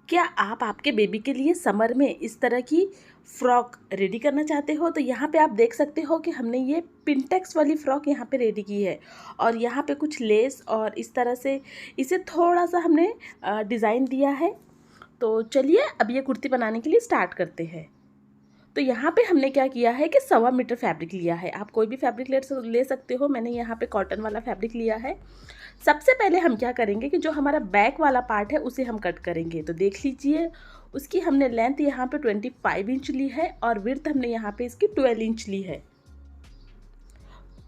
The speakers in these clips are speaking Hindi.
क्या आप आपके बेबी के लिए समर में इस तरह की फ़्रॉक रेडी करना चाहते हो? तो यहाँ पे आप देख सकते हो कि हमने ये पिंटेक्स वाली फ़्रॉक यहाँ पे रेडी की है और यहाँ पे कुछ लेस और इस तरह से इसे थोड़ा सा हमने डिज़ाइन दिया है। तो चलिए अब ये कुर्ती बनाने के लिए स्टार्ट करते हैं। तो यहाँ पे हमने क्या किया है कि 1.25 मीटर फैब्रिक लिया है। आप कोई भी फैब्रिक ले सकते हो। मैंने यहाँ पे कॉटन वाला फैब्रिक लिया है। सबसे पहले हम क्या करेंगे कि जो हमारा बैक वाला पार्ट है उसे हम कट करेंगे। तो देख लीजिए, उसकी हमने लेंथ यहाँ पे 25 इंच ली है और विड्थ हमने यहाँ पे इसकी 12 इंच ली है।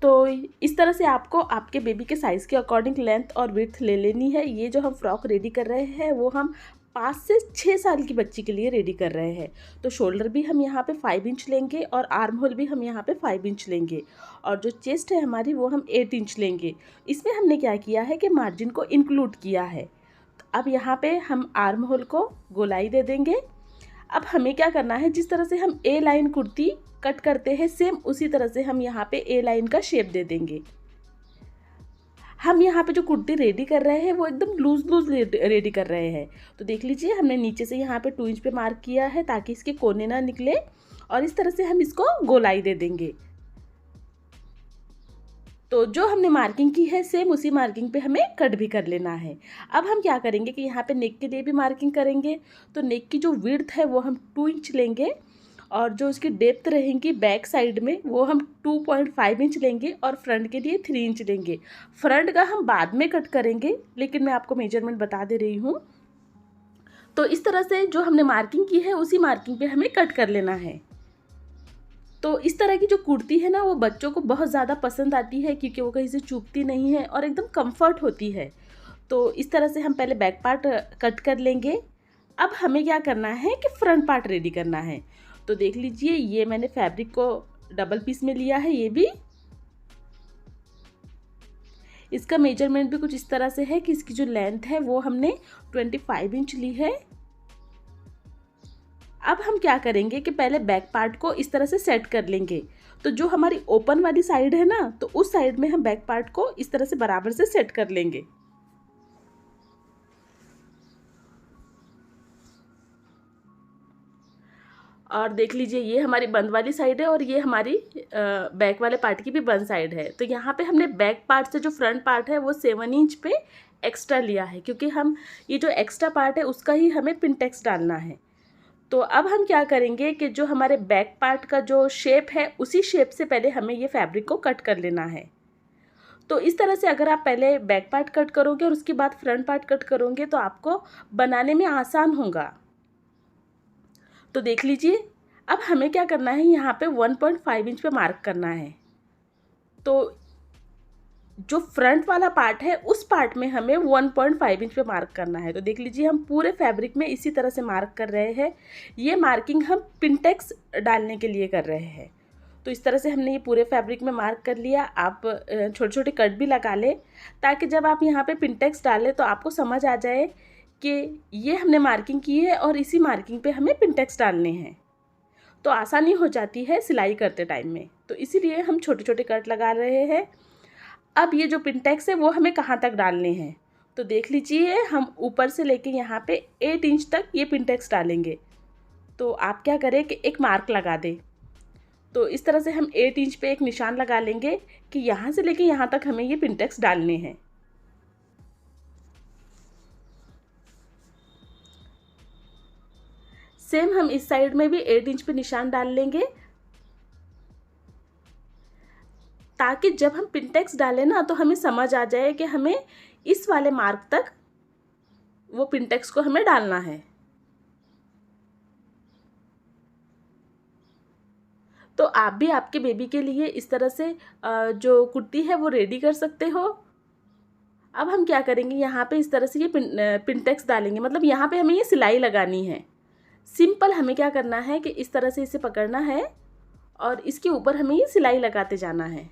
तो इस तरह से आपको आपके बेबी के साइज़ के अकॉर्डिंग लेंथ और विड्थ ले लेनी है। ये जो हम फ्रॉक रेडी कर रहे हैं वो हम 5 से 6 साल की बच्ची के लिए रेडी कर रहे हैं। तो शोल्डर भी हम यहाँ पे 5 इंच लेंगे और आर्म होल भी हम यहाँ पे 5 इंच लेंगे और जो चेस्ट है हमारी वो हम 8 इंच लेंगे। इसमें हमने क्या किया है कि मार्जिन को इंक्लूड किया है। तो अब यहाँ पे हम आर्म होल को गोलाई दे देंगे। अब हमें क्या करना है, जिस तरह से हम ए लाइन कुर्ती कट करते हैं सेम उसी तरह से हम यहाँ पे ए लाइन का शेप दे देंगे। हम यहाँ पे जो कुर्ती रेडी कर रहे हैं वो एकदम लूज रेडी कर रहे हैं। तो देख लीजिए, हमने नीचे से यहाँ पे 2 इंच पे मार्क किया है ताकि इसके कोने ना निकले और इस तरह से हम इसको गोलाई दे देंगे। तो जो हमने मार्किंग की है सेम उसी मार्किंग पे हमें कट भी कर लेना है। अब हम क्या करेंगे कि यहाँ पे नेक के लिए भी मार्किंग करेंगे। तो नेक की जो विड्थ है वो हम 2 इंच लेंगे और जो उसकी डेप्थ रहेंगी बैक साइड में वो हम 2.5 इंच लेंगे और फ्रंट के लिए 3 इंच लेंगे। फ्रंट का हम बाद में कट करेंगे, लेकिन मैं आपको मेजरमेंट बता दे रही हूँ। तो इस तरह से जो हमने मार्किंग की है उसी मार्किंग पे हमें कट कर लेना है। तो इस तरह की जो कुर्ती है ना वो बच्चों को बहुत ज़्यादा पसंद आती है क्योंकि वो कहीं से चुभती नहीं है और एकदम कंफर्ट होती है। तो इस तरह से हम पहले बैक पार्ट कट कर लेंगे। अब हमें क्या करना है कि फ्रंट पार्ट रेडी करना है। तो देख लीजिए, ये मैंने फैब्रिक को डबल पीस में लिया है। ये भी इसका मेजरमेंट भी कुछ इस तरह से है कि इसकी जो लेंथ है वो हमने 25 इंच ली है। अब हम क्या करेंगे कि पहले बैक पार्ट को इस तरह से सेट कर लेंगे। तो जो हमारी ओपन वाली साइड है ना, तो उस साइड में हम बैक पार्ट को इस तरह से बराबर से सेट कर लेंगे। और देख लीजिए, ये हमारी बंद वाली साइड है और ये हमारी बैक वाले पार्ट की भी बंद साइड है। तो यहाँ पे हमने बैक पार्ट से जो फ्रंट पार्ट है वो 7 इंच पे एक्स्ट्रा लिया है क्योंकि हम ये जो एक्स्ट्रा पार्ट है उसका ही हमें पिनटेक्स डालना है। तो अब हम क्या करेंगे कि जो हमारे बैक पार्ट का जो शेप है उसी शेप से पहले हमें ये फैब्रिक को कट कर लेना है। तो इस तरह से अगर आप पहले बैक पार्ट कट करोगे और उसके बाद फ्रंट पार्ट कट करोगे तो आपको बनाने में आसान होगा। तो देख लीजिए, अब हमें क्या करना है, यहाँ पे 1.5 इंच पे मार्क करना है। तो जो फ्रंट वाला पार्ट है उस पार्ट में हमें 1.5 इंच पे मार्क करना है। तो देख लीजिए, हम पूरे फैब्रिक में इसी तरह से मार्क कर रहे हैं। ये मार्किंग हम पिनटेक्स डालने के लिए कर रहे हैं। तो इस तरह से हमने ये पूरे फैब्रिक में मार्क कर लिया। आप छोटे छोटे कट भी लगा लें ताकि जब आप यहाँ पे पिनटेक्स डालें तो आपको समझ आ जाए कि ये हमने मार्किंग की है और इसी मार्किंग पे हमें पिनटेक्स डालने हैं। तो आसानी हो जाती है सिलाई करते टाइम में। तो इसीलिए हम छोटे छोटे कट लगा रहे हैं। अब ये जो पिनटेक्स है वो हमें कहाँ तक डालने हैं, तो देख लीजिए, हम ऊपर से लेके यहाँ पे 8 इंच तक ये पिनटेक्स डालेंगे। तो आप क्या करें कि एक मार्क लगा दें। तो इस तरह से हम 8 इंच पे एक निशान लगा लेंगे कि यहाँ से लेके यहाँ तक हमें ये पिनटेक्स डालने हैं। सेम हम इस साइड में भी 8 इंच पे निशान डाल लेंगे ताकि जब हम पिनटेक्स डालें ना तो हमें समझ आ जाए कि हमें इस वाले मार्क तक वो पिनटेक्स को हमें डालना है। तो आप भी आपके बेबी के लिए इस तरह से जो कुर्ती है वो रेडी कर सकते हो। अब हम क्या करेंगे, यहाँ पे इस तरह से ये पिनटेक्स डालेंगे, मतलब यहाँ पे हमें ये सिलाई लगानी है। सिंपल हमें क्या करना है कि इस तरह से इसे पकड़ना है और इसके ऊपर हमें ये सिलाई लगाते जाना है।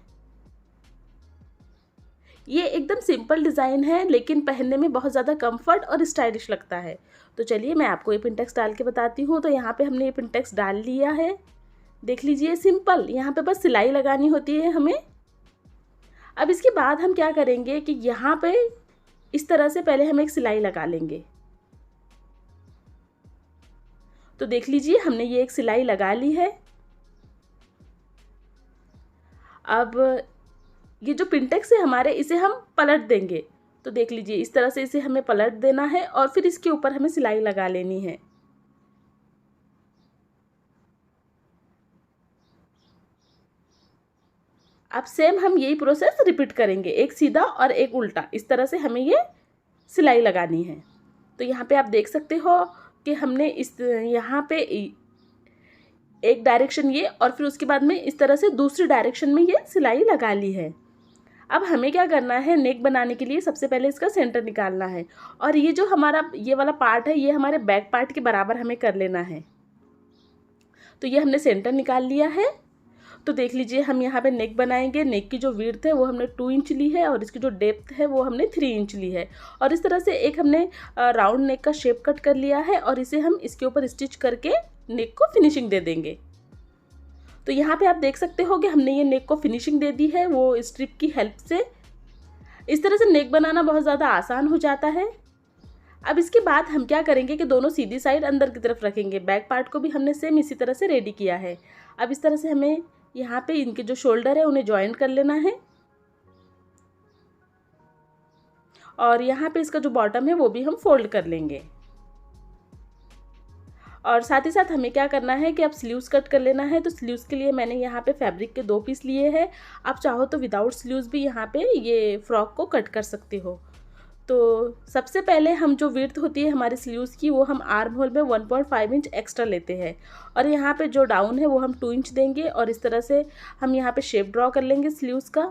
ये एकदम सिंपल डिज़ाइन है लेकिन पहनने में बहुत ज़्यादा कंफर्ट और स्टाइलिश लगता है। तो चलिए मैं आपको ये पिनटेक्स डाल के बताती हूँ। तो यहाँ पे हमने ये पिनटेक्स डाल लिया है। देख लीजिए, सिंपल, यहाँ पे बस सिलाई लगानी होती है हमें। अब इसके बाद हम क्या करेंगे कि यहाँ पे इस तरह से पहले हम एक सिलाई लगा लेंगे। तो देख लीजिए हमने ये एक सिलाई लगा ली है। अब ये जो पिंटेक्स है हमारे, इसे हम पलट देंगे। तो देख लीजिए इस तरह से इसे हमें पलट देना है और फिर इसके ऊपर हमें सिलाई लगा लेनी है। अब सेम हम यही प्रोसेस रिपीट करेंगे, एक सीधा और एक उल्टा, इस तरह से हमें ये सिलाई लगानी है। तो यहाँ पे आप देख सकते हो कि हमने यहाँ पे एक डायरेक्शन ये और फिर उसके बाद में इस तरह से दूसरी डायरेक्शन में ये सिलाई लगा ली है। अब हमें क्या करना है, नेक बनाने के लिए सबसे पहले इसका सेंटर निकालना है और ये जो हमारा ये वाला पार्ट है ये हमारे बैक पार्ट के बराबर हमें कर लेना है। तो ये हमने सेंटर निकाल लिया है। तो देख लीजिए हम यहाँ पे नेक बनाएंगे। नेक की जो विड्थ है वो हमने 2 इंच ली है और इसकी जो डेप्थ है वो हमने 3 इंच ली है और इस तरह से एक हमने राउंड नेक का शेप कट कर लिया है और इसे हम इसके ऊपर स्टिच करके नेक को फिनिशिंग दे देंगे। तो यहाँ पे आप देख सकते हो कि हमने ये नेक को फिनिशिंग दे दी है वो स्ट्रिप की हेल्प से। इस तरह से नेक बनाना बहुत ज़्यादा आसान हो जाता है। अब इसके बाद हम क्या करेंगे कि दोनों सीधी साइड अंदर की तरफ रखेंगे। बैक पार्ट को भी हमने सेम इसी तरह से रेडी किया है। अब इस तरह से हमें यहाँ पे इनके जो शोल्डर है उन्हें जॉइंट कर लेना है और यहाँ पे इसका जो बॉटम है वो भी हम फोल्ड कर लेंगे। और साथ ही साथ हमें क्या करना है कि अब स्लीव्स कट कर लेना है। तो स्लीव्स के लिए मैंने यहाँ पे फैब्रिक के 2 पीस लिए हैं। आप चाहो तो विदाउट स्लीव्स भी यहाँ पे ये फ्रॉक को कट कर सकते हो। तो सबसे पहले हम जो विड्थ होती है हमारी स्लीव्स की वो हम आर्म होल में 1.5 इंच एक्स्ट्रा लेते हैं और यहाँ पे जो डाउन है वो हम 2 इंच देंगे और इस तरह से हम यहाँ पे शेप ड्रॉ कर लेंगे स्लीव्स का।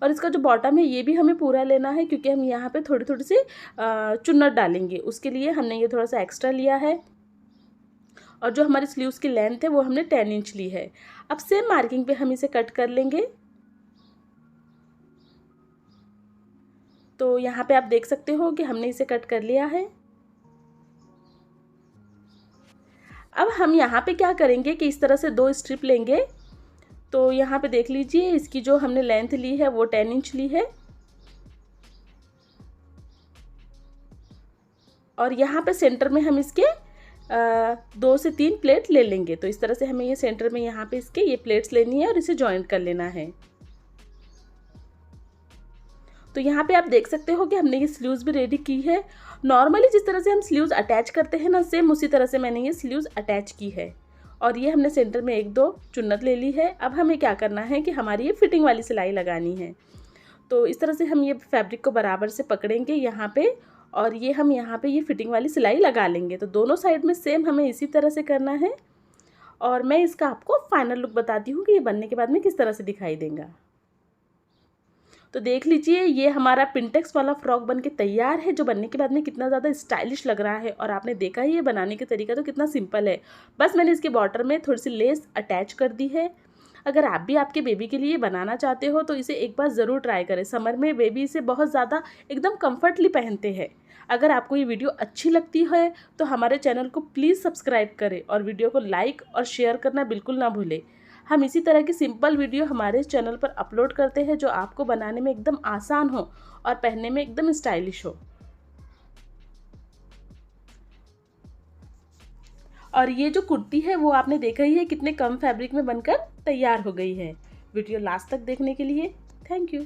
और इसका जो बॉटम है ये भी हमें पूरा लेना है क्योंकि हम यहाँ पे थोड़ी थोड़ी सी चुन्नट डालेंगे, उसके लिए हमने ये थोड़ा सा एक्स्ट्रा लिया है। और जो हमारी स्लीव्स की लेंथ है वो हमने 10 इंच ली है। अब सेम मार्किंग पे हम इसे कट कर लेंगे। तो यहाँ पे आप देख सकते हो कि हमने इसे कट कर लिया है। अब हम यहाँ पे क्या करेंगे कि इस तरह से 2 स्ट्रिप लेंगे। तो यहाँ पे देख लीजिए इसकी जो हमने लेंथ ली है वो 10 इंच ली है और यहाँ पे सेंटर में हम इसके 2 से 3 प्लेट ले लेंगे। तो इस तरह से हमें ये सेंटर में यहाँ पे इसके ये प्लेट्स लेनी है और इसे जॉइंट कर लेना है। तो यहाँ पे आप देख सकते हो कि हमने ये स्लीव्स भी रेडी की है। नॉर्मली जिस तरह से हम स्लीव्स अटैच करते हैं ना, सेम उसी तरह से मैंने ये स्लीव्स अटैच की है और ये हमने सेंटर में 1-2 चुन्नत ले ली है। अब हमें क्या करना है कि हमारी ये फिटिंग वाली सिलाई लगानी है। तो इस तरह से हम ये फैब्रिक को बराबर से पकड़ेंगे यहाँ पे और ये हम यहाँ पे ये फिटिंग वाली सिलाई लगा लेंगे। तो दोनों साइड में सेम हमें इसी तरह से करना है और मैं इसका आपको फाइनल लुक बताती हूँ कि ये बनने के बाद में किस तरह से दिखाई देगा। तो देख लीजिए ये हमारा पिंटेक्स वाला फ्रॉक बन के तैयार है, जो बनने के बाद में कितना ज़्यादा स्टाइलिश लग रहा है। और आपने देखा ही ये बनाने का तरीका तो कितना सिंपल है। बस मैंने इसके बॉर्डर में थोड़ी सी लेस अटैच कर दी है। अगर आप भी आपके बेबी के लिए बनाना चाहते हो तो इसे एक बार ज़रूर ट्राई करें। समर में बेबी इसे बहुत ज़्यादा एकदम कंफर्टली पहनते हैं। अगर आपको ये वीडियो अच्छी लगती है तो हमारे चैनल को प्लीज़ सब्सक्राइब करें और वीडियो को लाइक और शेयर करना बिल्कुल ना भूलें। हम इसी तरह की सिंपल वीडियो हमारे चैनल पर अपलोड करते हैं जो आपको बनाने में एकदम आसान हो और पहनने में एकदम स्टाइलिश हो। और ये जो कुर्ती है वो आपने देखा ही है कितने कम फैब्रिक में बनकर तैयार हो गई है। वीडियो लास्ट तक देखने के लिए थैंक यू।